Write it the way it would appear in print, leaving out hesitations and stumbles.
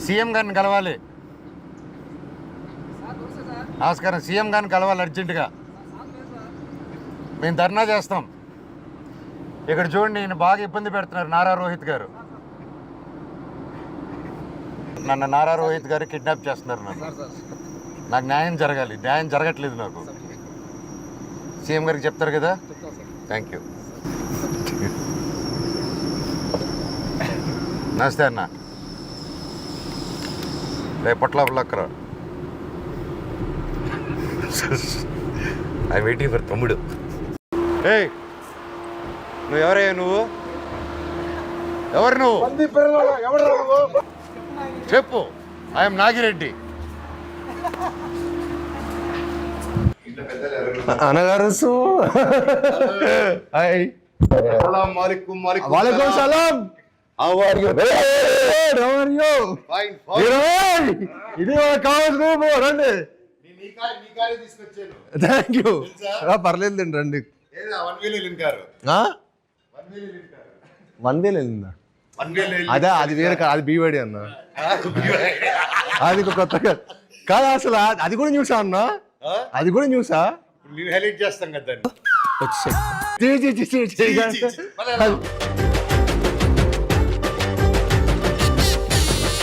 CM గారిని కలవాలి. నమస్కారం. సీఎం గారిని కలవాలి అర్జెంటుగా. మేము ధర్నా చేస్తాం. ఇక్కడ చూడండి, ఈయన బాగా ఇబ్బంది పెడుతున్నారు నారా రోహిత్ గారు. నన్ను నారా రోహిత్ గారు కిడ్నాప్ చేస్తున్నారు. నాకు న్యాయం జరగాలి. న్యాయం జరగట్లేదు నాకు. సీఎం గారికి చెప్తారు కదా. Thank you. నమస్తే అన్న. రేపట్లక్కర ఐ వెయిటింగ్ ఫర్ తమ్ముడు. ఏయ్, నువ్వు ఎవరయ్యా? నువ్వు ఎవరు? నువ్వు చెప్పు. ఐఎమ్ నాగిరెడ్డి. అనగారు వాలేకుం సలాం. ఇది కావచ్చు. రండి. Thank you. పర్లేదు రండి. 1,000 వెళ్ళిందా? అదే, అది వేరే. అది బీవాడి అన్న. అది కొత్తగా కాదు అసలు. అది కూడా చూసా అన్న. అది కూడా చూసా. నేను హైలైట్ చేస్తాం కదా. వచ్చి